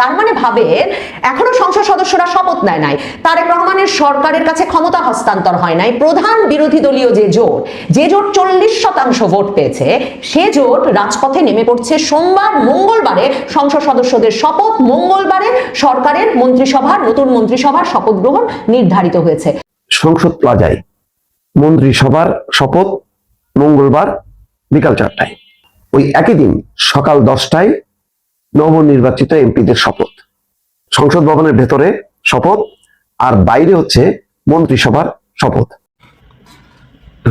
তার মানে ভাবেন এখনো সংসদ সদস্যরা শপথ নেয় নাই, তারেক রহমানের সরকারের কাছে ক্ষমতা হস্তান্তর হয় নাই, প্রধান বিরোধী দলীয় যে জোট 40% ভোট পেয়েছে, সে জোট রাজপথে নেমে পড়ছে সোমবার। মঙ্গলবারে সংসদ সদস্যদের শপথ, মঙ্গলবারে সরকারের মন্ত্রিসভার নতুন মন্ত্রিসভার শপথ গ্রহণ নির্ধারিত হয়েছে। সংসদ প্লাজায় মন্ত্রিসভার শপথ মঙ্গলবার বিকাল 4টায়, ওই একই দিন সকাল 10টায় নবনির্বাচিত এমপিদের শপথ। সংসদ ভবনের ভেতরে শপথ আর বাইরে হচ্ছে মন্ত্রিসভার শপথ।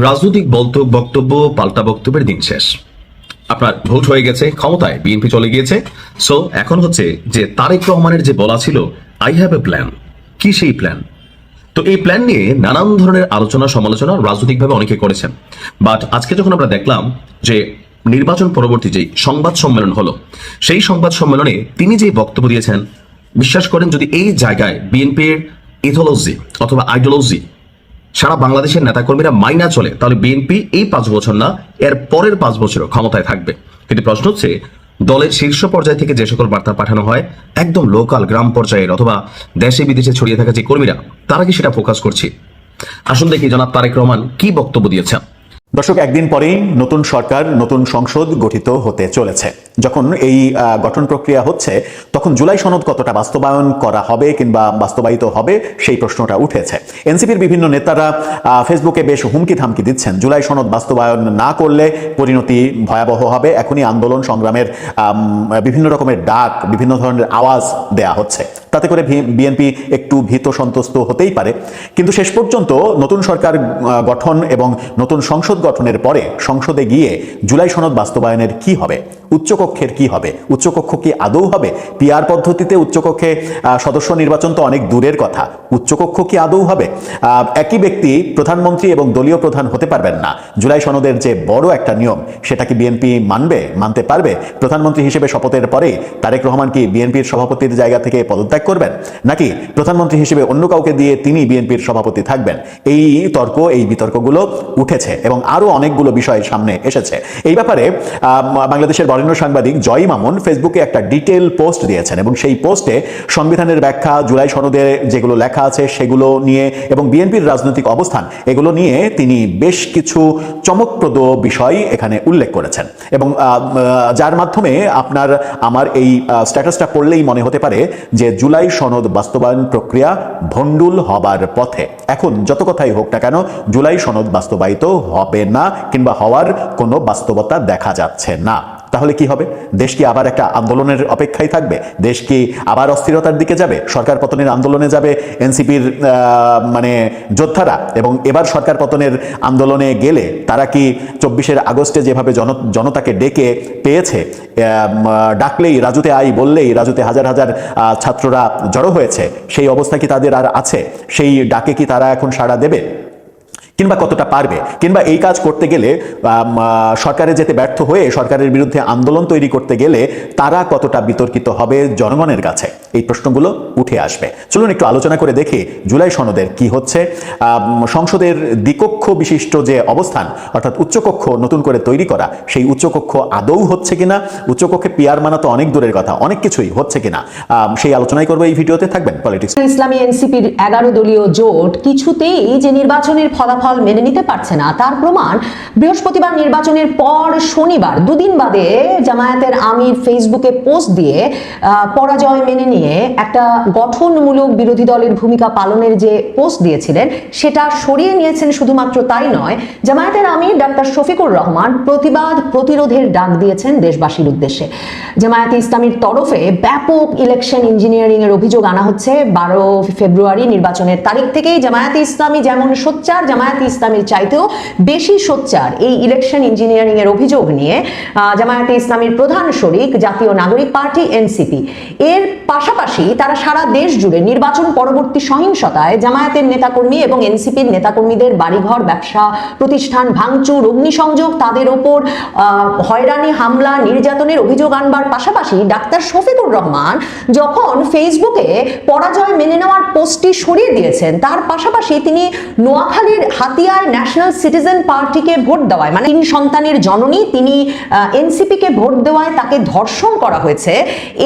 রাজনৈতিক বক্তব্য পাল্টা বক্তব্যের দিন শেষ। আপনার ভোট হয়ে গেছে, ক্ষমতায় বিএনপি চলে গিয়েছে। সো এখন হচ্ছে যে তারেক রহমানের যে বলা ছিল আই হ্যাভ এ প্ল্যান, কি সেই প্ল্যান? তো এই প্ল্যান নিয়ে নানান ধরনের আলোচনা সমালোচনা রাজনৈতিকভাবে অনেকে করেছেন। বাট আজকে যখন আমরা দেখলাম যে নির্বাচন পরবর্তী যে সংবাদ সম্মেলন হলো, সেই সংবাদ সম্মেলনে তিনি যে বক্তব্য দিয়েছেন, বিশ্বাস করেন যদি এই জায়গায় বিএনপির ইথোলজি অথবা আইডিওলজি সারা বাংলাদেশের নেতাকর্মীরা মাইনা চলে, তাহলে বিএনপি এই 5 বছর না, এর পরের 5 বছরও ক্ষমতায় থাকবে। কিন্তু প্রশ্ন হচ্ছে দলের শীর্ষ পর্যায় থেকে যে সকল বার্তা পাঠানো হয় একদম লোকাল গ্রাম পর্যায়ের অথবা দেশে বিদেশে ছড়িয়ে থাকা যে কর্মীরা, তারা কি সেটা ফোকাস করছে? আসুন দেখি জনাব তারেক রহমান কি বক্তব্য দিয়েছেন। দর্শক, একদিন পরেই নতুন সরকার, নতুন সংসদ গঠিত হতে চলেছে। যখন এই গঠন প্রক্রিয়া হচ্ছে, তখন জুলাই সনদ কতটা বাস্তবায়ন করা হবে কিংবা বাস্তবায়িত হবে সেই প্রশ্নটা উঠেছে। এনসিপির বিভিন্ন নেতারা ফেসবুকে বেশ হুমকি থামকি দিচ্ছেন, জুলাই সনদ বাস্তবায়ন না করলে পরিণতি ভয়াবহ হবে। এখনই আন্দোলন সংগ্রামের বিভিন্ন রকমের ডাক, বিভিন্ন ধরনের আওয়াজ দেয়া হচ্ছে। তাতে করে বিএনপি একটু ভীত সন্ত্রস্ত হতেই পারে। কিন্তু শেষ পর্যন্ত নতুন সরকার গঠন এবং নতুন সংসদ গঠনের পরে সংসদে গিয়ে জুলাই সনদ বাস্তবায়নের কি হবে, উচ্চকক্ষের কি হবে, উচ্চকক্ষ কি আদৌ হবে? পিআর পদ্ধতিতে উচ্চকক্ষে সদস্য নির্বাচন তো অনেক দূরের কথা, উচ্চকক্ষ কি আদৌ হবে? একই ব্যক্তি প্রধানমন্ত্রী এবং দলীয় প্রধান হতে পারবেন না। জুলাই সনদের যে বড় একটা নিয়ম, সেটা কি বিএনপি মানতে পারবে? প্রধানমন্ত্রী হিসেবে শপথের পরে তারেক রহমান কি বিএনপির সভাপতির জায়গা থেকে পদত্যাগ করবেন, নাকি প্রধানমন্ত্রী হিসেবে অন্য কাউকে দিয়ে তিনি বিএনপির সভাপতি থাকবেন? এই বিতর্কগুলো উঠেছে এবং আরো অনেকগুলো বিষয় সামনে এসেছে। এই ব্যাপারে বাংলাদেশের বরেণ্য সাংবাদিক জয় মামুন ফেসবুকে একটা ডিটেল পোস্ট দিয়েছেন এবং সেই পোস্টে সংবিধানের ব্যাখ্যা, জুলাই সনদে যেগুলো লেখা আছে সেগুলো নিয়ে এবং বিএনপির রাজনৈতিক অবস্থান, এগুলো নিয়ে তিনি বেশ কিছু চমকপ্রদ বিষয় এখানে উল্লেখ করেছেন এবং যার মাধ্যমে আমার এই স্ট্যাটাসটা পড়লেই মনে হতে পারে যে জুলাই সনদ বাস্তবায়ন প্রক্রিয়া ভণ্ডুল হবার পথে। এখন যত কথাই হোক না কেন, জুলাই সনদ বাস্তবায়িত হবে না কিংবা হওয়ার কোনো বাস্তবতা দেখা যাচ্ছে না। তাহলে কি হবে? দেশ কি আবার একটা আন্দোলনের অপেক্ষায় থাকবে? দেশ কি আবার অস্থিরতার দিকে যাবে? সরকার পতনের আন্দোলনে যাবে এনসিপির যোদ্ধারা এবং এবার সরকার পতনের আন্দোলনে গেলে তারা কি 24 আগস্টে যেভাবে জনতাকে ডেকে পেয়েছে, ডাকলেই রাজুতে আই বললেই রাজুতে হাজার হাজার ছাত্ররা জড়ো হয়েছে, সেই অবস্থা কি তাদের আর আছে? সেই ডাকে কি তারা এখন সাড়া দেবে কিংবা কতটা পারবে? কিংবা এই কাজ করতে গেলে সরকারে যেতে ব্যর্থ হয়ে সরকারের বিরুদ্ধে আন্দোলন তৈরি করতে গেলে তারা কতটা বিতর্কিত হবে জনগণের কাছে? এই প্রশ্নগুলো উঠে আসবে। চলুন একটু আলোচনা করে দেখি জুলাই সনদের কি হচ্ছে। সংসদের দ্বিকক্ষ বিশিষ্ট যে অবস্থান, অর্থাৎ উচ্চকক্ষ নতুন করে তৈরি করা, সেই উচ্চকক্ষ আদৌ হচ্ছে কিনা, উচ্চকক্ষে পিআর মানা তো অনেক দূরের কথা, অনেক কিছুই হচ্ছে কিনা, সেই আলোচনাই করবো এই ভিডিওতে। থাকবেন পলিটিক্স। ইসলামী এনসিপির 11 দলীয় জোট কিছুতেই যে নির্বাচনের ফলাফল মেনে নিতে পারছে না, তার প্রমাণ বৃহস্পতিবার নির্বাচনের পর শনিবার দুদিন বাদে জামায়াতের আমির ফেসবুকে পোস্ট দিয়ে পরাজয় মেনে নিয়ে একটা গঠনমূলক বিরোধী দলের ভূমিকা পালনের যে পোস্ট দিয়েছিলেন সেটা সরিয়ে নিয়েছেন। শুধুমাত্র তাই নয়, জামায়াতের আমির ডাক্তার শফিকুর রহমান প্রতিরোধের ডাক দিয়েছেন দেশবাসীর উদ্দেশ্যে। জামায়াতে ইসলামীর তরফে ব্যাপক ইলেকশন ইঞ্জিনিয়ারিং এর অভিযোগ আনা হচ্ছে। 12 ফেব্রুয়ারি নির্বাচনের তারিখ থেকেই জামায়াতে ইসলামী যেমন সোচ্চার, জামায়াতে ইসলামীর চাইতেও বেশি সোচ্চার এই ইলেকশন ইঞ্জিনিয়ারিং এর অভিযোগ নিয়ে জামায়াতে ইসলামীর প্রধান শরিক জাতীয় নাগরিক পার্টি এনসিপি। এর পাশাপাশি তারা সারা দেশ জুড়ে নির্বাচন পরবর্তী সহিংসতায় জামায়াতের নেতাকর্মী এবং এনসিপির নেতাকর্মীদের বাড়িঘর, ব্যবসা প্রতিষ্ঠান ভাঙচুর, অগ্নিসংযোগ, তাদের ওপর হয়রানি, হামলা, নির্যাতনের অভিযোগ আনবার পাশাপাশি ডাক্তার শফিকুর রহমান যখন ফেসবুকে পরাজয় মেনে নেওয়ার পোস্টটি সরিয়ে দিয়েছেন, তার পাশাপাশি তিনি নোয়াখালীর হাতিয়ায় ন্যাশনাল সিটিজেন পার্টিকে ভোট দেওয়ায়, মানে 3 সন্তানের জননী, তিনি এনসিপিকে ভোট দেওয়ায় তাকে ধর্ষণ করা হয়েছে,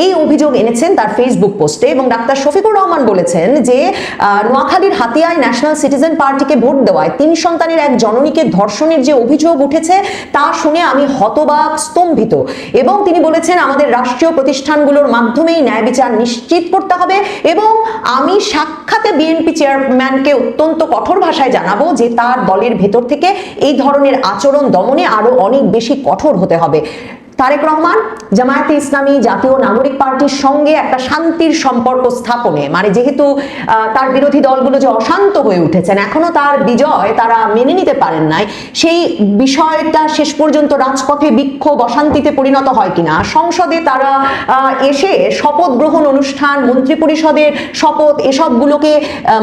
এই অভিযোগ এনেছেন তার ফেসবুক ফেসবুক পোস্টে, এবং ডাক্তার শফিকুর রহমান বলেছেন যে নোয়াখালীর হাতিয়ায় ন্যাশনাল সিটিজেন পার্টিকে ভোট দেওয়ায় 3 সন্তানের এক জননীকে ধর্ষণের যে অভিযোগ উঠেছে তা শুনে আমি হতবাক, স্তম্ভিত। এবং তিনি বলেছেন আমাদের রাষ্ট্রীয় প্রতিষ্ঠানগুলোর মাধ্যমেই ন্যায় বিচার নিশ্চিত করতে হবে, এবং আমি সাক্ষাতে বিএনপি চেয়ারম্যানকে অত্যন্ত কঠোর ভাষায় জানাবো যে তার দলের ভেতর থেকে এই ধরনের আচরণ দমনে আরো অনেক বেশি কঠোর হতে হবে। তারেক রহমান জামায়াতে ইসলামী জাতীয় নাগরিক পার্টির সঙ্গে একটা শান্তির সম্পর্ক স্থাপনে, মানে যেহেতু তার বিরোধী দলগুলো যে অশান্ত হয়ে উঠেছেন, এখনো তার বিজয় তারা মেনে নিতে পারেন নাই, সেই বিষয়টা শেষ পর্যন্ত রাজপথে বিক্ষোভ অশান্তিতে পরিণত হয় কিনা, সংসদে তারা এসে শপথ গ্রহণ অনুষ্ঠান, মন্ত্রিপরিষদের শপথ, এসবগুলোকে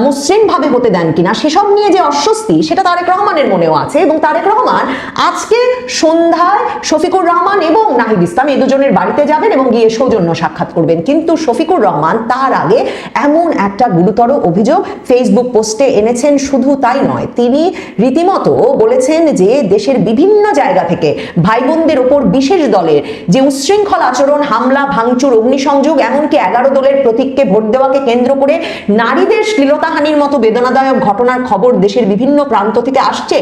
মসৃণভাবে হতে দেন কিনা, সেসব নিয়ে যে অস্বস্তি সেটা তারেক রহমানের মনেও আছে। এবং তারেক রহমান আজকে সন্ধ্যায় শফিকুর রহমান এবং নাহিদ ইসলাম এই দুজনের বাড়িতে যাবেন এবং গিয়ে সৌজন্য সাক্ষাৎ করবেন। কিন্তু শফিকুর রহমান তার আগে এমন একটা গুরুতর অভিযোগ ফেসবুক পোস্টে এনেছেন। শুধু তাই নয়, তিনি রীতিমতো বলেছেন যে দেশের বিভিন্ন জায়গা থেকে ভাই বোনদের ওপর বিশেষ দলের যে উচ্ছৃঙ্খল আচরণ, হামলা, ভাঙচুর, অগ্নিসংযোগ, এমনকি 11 দলের প্রতীককে ভোট দেওয়াকে কেন্দ্র করে নারীদের শ্লীলতাহানির মতো বেদনাদায়ক ঘটনার খবর দেশের বিভিন্ন প্রান্ত থেকে আসছে।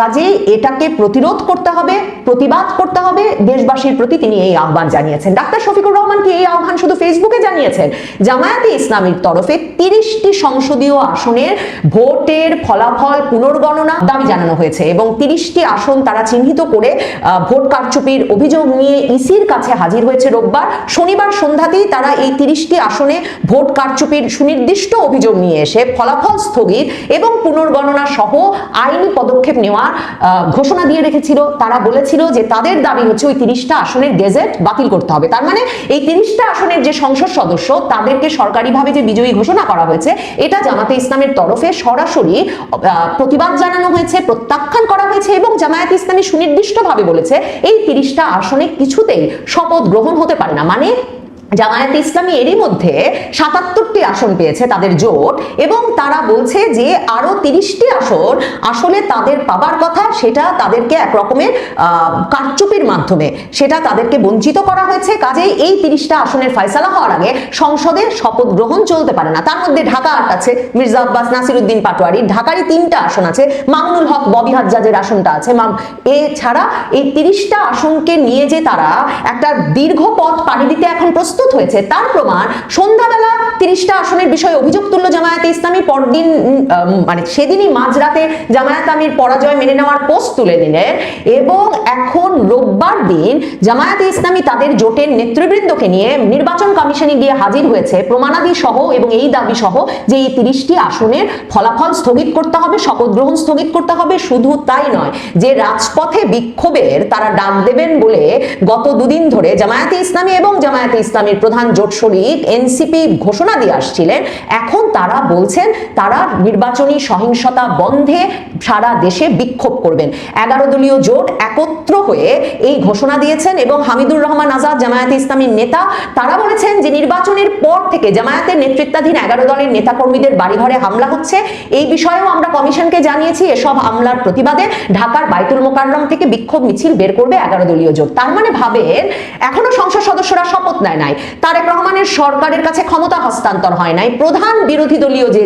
কাজেই এটাকে প্রতিরোধ করতে হবে, প্রতিবাদ করতে হবে। দেশবাসীর প্রতি তিনি এই আহ্বান জানিয়েছেন। ডাক্তার শফিকুর রহমান কি এই আহ্বান শুধু ফেসবুকে জানিয়েছেন? জামায়াতে ইসলামীর তরফে 30টি সংসদীয় আসনের ভোটের ফলাফল পুনর্গণনা দাবি জানানো হয়েছে এবং 30টি আসন তারা চিহ্নিত করে ভোট কারচুপির অভিযোগ নিয়ে ইসির কাছে হাজির হয়েছে রোববার। শনিবার সন্ধ্যাতেই তারা এই 30টি আসনে ভোট কারচুপির সুনির্দিষ্ট অভিযোগ নিয়ে এসে ফলাফল স্থগিত এবং পুনর্গণনা সহ আইনি পদক্ষেপ নেওয়ার ঘোষণা দিয়ে রেখেছিল। তারা বলেছিল যে তাদের দাবি হচ্ছে ওই 30টা আসনের গেজেট বাতিল করতে হবে। তার মানে এই 30টা আসনের যে সংসদ সদস্য তাদেরকে সরকারিভাবে যে বিজয়ী ঘোষণা করা হয়েছে, এটা জামাতে ইসলামের তরফে সরাসরি প্রতিবাদ জানানো হয়েছে, প্রত্যাখ্যান করা হয়েছে এবং জামায়াতে ইসলামী সুনির্দিষ্টভাবে বলেছে এই 30টা আসনে কিছুতেই শপথ গ্রহণ হতে পারে না। মানে জামায়াতে ইসলামী এরই মধ্যে 77টি আসন পেয়েছে তাদের জোট, এবং তারা বলছে যে আরো 30টি আসন আসলে তাদের পাবার কথা, সেটা তাদেরকে এক রকমের কারচুপির মাধ্যমে সেটা তাদেরকে বঞ্চিত করা হয়েছে। কাজেই এই 30টা আসনের ফয়সালা হওয়ার আগে সংসদে শপথ গ্রহণ চলতে পারে না। তার মধ্যে ঢাকা 8 আছে, মির্জা আব্বাস, নাসিরউদ্দিন পাটোয়ারি, ঢাকারই 3টা আসন আছে, মামুনুল হক ববি হাজ্জাজের আসনটা আছে। এছাড়া এই 30টা আসনকে নিয়ে যে তারা একটা দীর্ঘ পথ পাড়ি দিতে এখন প্রস্তুত হয়েছে তার প্রমাণ সন্ধ্যাবেলা 30টা আসনের বিষয়ে অভিযোগ তুলল জামায়াতে ইসলামী। পরদিন মানে সেদিনই মাঝরাতে জামায়াত আমির পরাজয় মেনে নেওয়ার পোস্ট তুলে দিলেন এবং এখন রোববার দিন জামায়াতে ইসলামী তাদের জোটের নেতৃবৃন্দকে নিয়ে নির্বাচন কমিশনে গিয়ে হাজির হয়েছে প্রমাণাদি সহ এবং এই দাবি সহ যে এই 30টি আসনের ফলাফল স্থগিত করতে হবে, শপথ গ্রহণ স্থগিত করতে হবে। শুধু তাই নয়, যে রাজপথে বিক্ষোভের তারা ডাক দেবেন বলে গত দুদিন ধরে জামায়াতে ইসলামী এবং জামায়াতে ইসলামী প্রধান জোট শরিক এনসিপি ঘোষণা দিয়ে আসছিলেন, এখন তারা বলছেন তারা নির্বাচনী সহিংসতা বন্ধে সারা দেশে বিক্ষোভ করবেন। 11 দলীয় জোট একত্র হয়ে এই ঘোষণা দিয়েছেন এবং হামিদুর রহমান আজাদ জামায়াতে ইসলামীর নেতা, তারা বলেছেন যে নির্বাচনের পর থেকে জামায়াতের নেতৃত্বাধীন 11 দলের নেতাকর্মীদের বাড়িঘরে হামলা হচ্ছে। এই বিষয়েও আমরা কমিশনকে জানিয়েছি। এসব হামলার প্রতিবাদে ঢাকার বাইতুল মোকাররম থেকে বিক্ষোভ মিছিল বের করবে 11 দলীয় জোট। তার মানে ভাবেন, এখনো সংসদ সদস্যরা শপথ নেয় নাই, তারেক রহমানের সরকারের কাছে ক্ষমতা হস্তান্তর হয় নাই। প্রধান বিরোধী দলীয় যে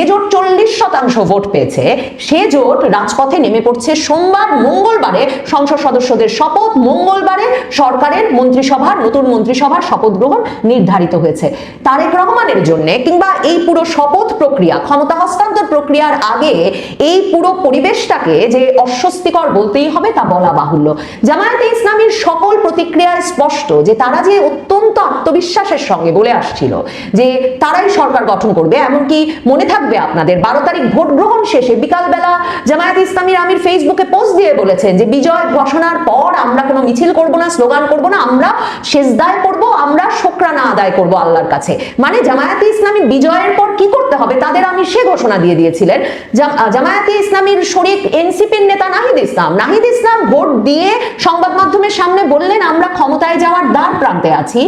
জোট 40% ভোট পেয়েছে, সে জোট রাজপথে নেমে পড়ছে। সোমবার মঙ্গলবারে সংসদ সদস্যদের শপথ, মঙ্গলবারে সরকারের মন্ত্রিসভার নতুন মন্ত্রিসভার শপথ গ্রহণ নির্ধারিত হয়েছে। তারেক রহমানের জন্য কিংবা এই পুরো শপথ প্রক্রিয়া, ক্ষমতা হস্তান্তর প্রক্রিয়ার আগে এই পুরো পরিবেশটাকে যে অস্বস্তিকর বলতেই হবে তা বলা বাহুল্য। জামায়াতে ইসলামীর সকল প্রতিক্রিয়া স্পষ্ট যে তারা যে অত্যন্ত আত্মবিশ্বাসের সঙ্গে বলে আসছিল যে তারাই সরকার গঠন করবে। এমনকি মনে থাকবে আপনাদের 12 তারিখ ভোট গ্রহণ শেষে বিকালবেলা জামায়াত ইসলামীর আমির ফেসবুকে পোস্ট দিয়ে বলেছেন যে বিজয় ঘোষণার পর আমরা কোনো মিছিল করব না, স্লোগান করব না, আমরা সেজদায় করব, আমরা শুকরানা আদায় করব আল্লাহর কাছে। মানে জামায়াতে ইসলামী বিজয়ের পর কি করতে হবে তাদের আমির সে ঘোষণা দিয়ে দিয়েছিলেন। জামায়াতে ইসলামীর শরিক এনসিপির নেতা নাহিদ ইসলাম ভোট দিয়ে সংবাদ মাধ্যমের সামনে বললেন আমরা ক্ষমতায় যাওয়ার দ্বার প্রান্তে আছি।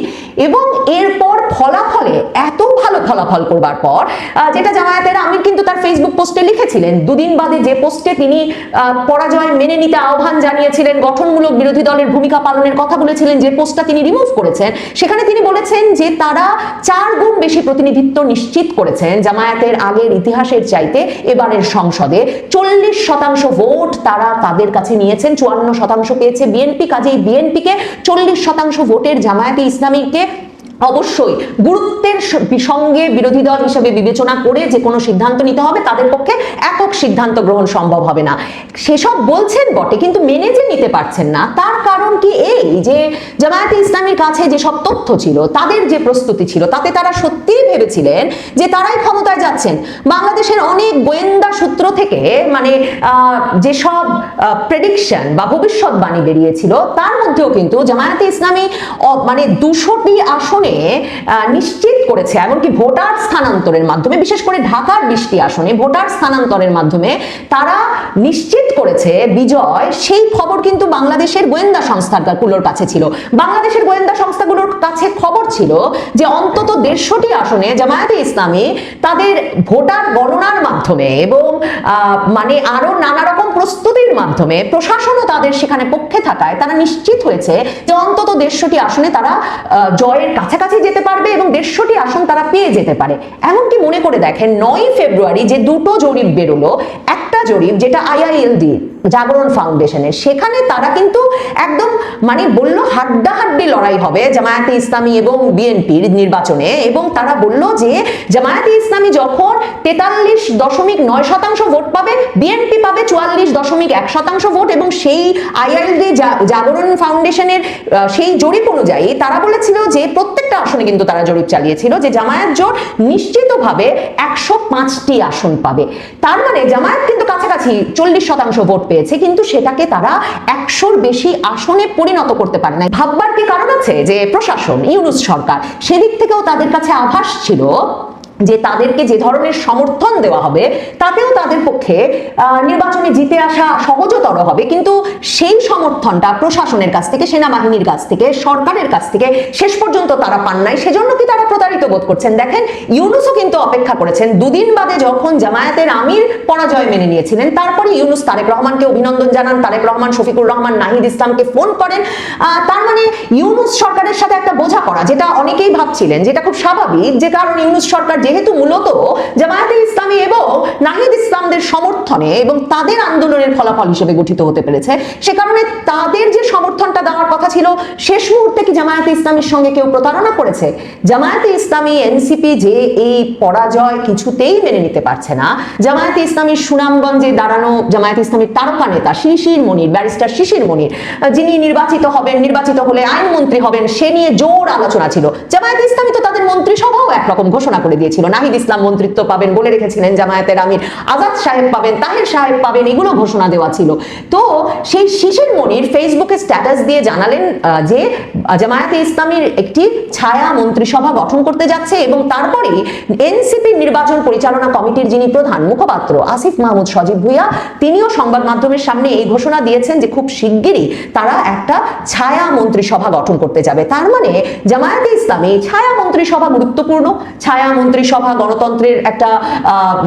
এবং এরপর ফলাফলে এত ভালো ফলাফল করবার পর, যেটা জামায়াতের আমির কিন্তু তার ফেসবুক পোস্টে লিখেছিলেন, দুদিন বাদে যে পোস্টে তিনি পরাজয় মেনে নিতে আহ্বান জানিয়েছিলেন, গঠনমূলক বিরোধী দলের ভূমিকা পালনের কথা বলেছিলেন, যে পোস্টটা তিনি রিমুভ করেছেন, সেখানে তিনি বলেছেন যে তারা 4 গুণ বেশি প্রতিনিধিত্ব নিশ্চিত করেছেন জামায়াতের আগের ইতিহাসের চাইতে এবারের সংসদে। 40% ভোট তারা তাদের কাছে নিয়েছেন, 54% পেয়েছে বিএনপি। কাজেই বিএনপিকে 40% ভোটের জামায়াতে ইসলামীকে অবশ্যই গুরুত্বের সঙ্গে বিরোধী দল হিসেবে বিবেচনা করে যে কোনো সিদ্ধান্ত নিতে হবে, তাদের পক্ষে একক সিদ্ধান্ত গ্রহণ সম্ভব হবে না। সেসব বলছেন বটে, কিন্তু মেনে যে নিতে পারছেন না তার কারণ কি এই যে জামায়াতে ইসলামীর কাছে যে সব তথ্য ছিল, তাদের যে প্রস্তুতি ছিল, তাতে তারা সত্যিই ভেবেছিলেন যে তারাই ক্ষমতায় যাচ্ছেন। বাংলাদেশের অনেক গোয়েন্দা সূত্র থেকে মানে যেসব প্রেডিকশন বা ভবিষ্যৎবাণী বেরিয়েছিল তার মধ্যেও কিন্তু জামায়াতে ইসলামী মানে 200টি আসনে নিশ্চিত করেছে, এমনকি ভোটার স্থানান্তরের মাধ্যমে, বিশেষ করে ঢাকার 20টি আসনে ভোটার স্থানান্তরের মাধ্যমে তারা নিশ্চিত করেছে বিজয়। সেই খবর কিন্তু বাংলাদেশের গোয়েন্দা সংস্থাগুলোর কাছে ছিল। বাংলাদেশের গোয়েন্দা সংস্থাগুলোর কাছে খবর ছিল যে অন্তত 150টি আসনে জামায়াতে ইসলামী তাদের ভোটার গণনার মাধ্যমে এবং মানে আরো নানা রকম প্রস্তুতির মাধ্যমে, প্রশাসনও তাদের সেখানে পক্ষে থাকায় তারা নিশ্চিত হয়েছে যে অন্তত 150টি আসনে তারা জয়ের কাছাকাছি যেতে পারবে এবং 150টি আসন তারা পেয়ে যেতে পারে। এমনকি মনে করে দেখেন 9ই ফেব্রুয়ারি যে 2টো জরিপ বেরোলো, একটা জরিপ যেটা IILD জাগরণ ফাউন্ডেশনের, সেখানে তারা কিন্তু একদম মানে বলল হাড্ডাহাড্ডি লড়াই হবে জামায়াতে ইসলামী এবং বিএনপির নির্বাচনে। এবং তারা বলল যে জামায়াতে ইসলামী যখন 43.9% ভোট পাবে, বিএনপি পাবে 44.1% ভোট। এবং সেই IILD জাগরণ ফাউন্ডেশনের সেই জরিপ অনুযায়ী তারা বলেছিল যে প্রত্যেকটা আসনে কিন্তু তারা জরিপ চালিয়েছিল যে জামায়াত জোট নিশ্চিতভাবে 105টি আসন পাবে। তার মানে জামায়াত কিন্তু কাছাকাছি 40% ভোট পেয়েছে, কিন্তু সেটাকে তারা 100-র বেশি আসনে পরিণত করতে পারে না। ভাববার কি কারণ আছে যে প্রশাসন, ইউনূস সরকার, সেদিক থেকেও তাদের কাছে আভাস ছিল যে তাদেরকে যে ধরনের সমর্থন দেওয়া হবে তাতেও তাদের পক্ষে নির্বাচনে জিতে আসা সহজতর হবে। কিন্তু সেই সমর্থনটা প্রশাসনের কাছ থেকে, সেনাবাহিনীর কাছ থেকে, সরকারের কাছ থেকে শেষ পর্যন্ত তারা পান নাই। সেজন্য কি তারা প্রতারিত বোধ করছেন? দেখেন, ইউনূসও কিন্তু অপেক্ষা করেছেন। 2 দিন বাদে যখন জামায়াতের আমির পরাজয় মেনে নিয়েছিলেন, তারপরে ইউনূস তারেক রহমানকে অভিনন্দন জানান, তারেক রহমান শফিকুর রহমান নাহিদ ইসলামকে ফোন করেন। তার মানে ইউনূস সরকারের সাথে একটা বোঝাপড়া, যেটা অনেকেই ভাবছিলেন যেটা খুব স্বাভাবিক, যে কারণ ইউনূস সরকার যেহেতু মূলত জামায়াতে ইসলামী এবং নাহিদ ইসলামদের সমর্থনে এবং তাদের আন্দোলনের ফলাফল হিসেবে গঠিত হতে পেরেছে, সে কারণে তাদের যে সমর্থনটা দেওয়ার কথা ছিল, শেষ মুহূর্তে কি জামায়াতে ইসলামীর সঙ্গে কেউ প্রতারণা করেছে? জামায়াতে ইসলামী, এনসিপি যে এই পরাজয় কিছুতেই মেনে নিতে পারছে না। জামায়াতে ইসলামীর সুনামগঞ্জে দাঁড়ানো জামায়াতে ইসলামীর তারকা নেতা শিশির মনির, ব্যারিস্টার শিশির মনির, যিনি নির্বাচিত হবেন, নির্বাচিত হলে আইনমন্ত্রী হবেন, সে নিয়ে জোর আলোচনা ছিল। জামায়াতে ইসলামী তো তাদের মন্ত্রিসভাও একরকম ঘোষণা করে দিয়েছিল, নাহিদ ইসলাম মন্ত্রিত্ব পাবেন বলে রেখেছিলেন, জামায়াতের আমির আজাদ সাহেব পাবেন, তাহের সাহেব পাবেন, এগুলো ঘোষণা দেওয়া ছিল। তো সেই শিশির মনির ফেসবুকে স্ট্যাটাস দিয়ে জানালেন যে জামায়াতে ইসলামীর একটি ছায়া মন্ত্রিসভা গঠন করতে যাচ্ছে। এবং তারপরেই এনসিপি নির্বাচন পরিচালনা কমিটির যিনি প্রধান মুখপাত্র আসিফ মাহমুদ সজীব ভুইয়া, তিনিও সংবাদ মাধ্যমের সামনে এই ঘোষণা দিয়েছেন যে খুব শিগগিরই তারা একটা ছায়া মন্ত্রিসভা গঠন করতে যাবে। তার মানে জামায়াতে ইসলামী ছায়া মন্ত্রিসভা গুরুত্বপূর্ণ, ছায়া মন্ত্রিসভা গণতন্ত্রের একটা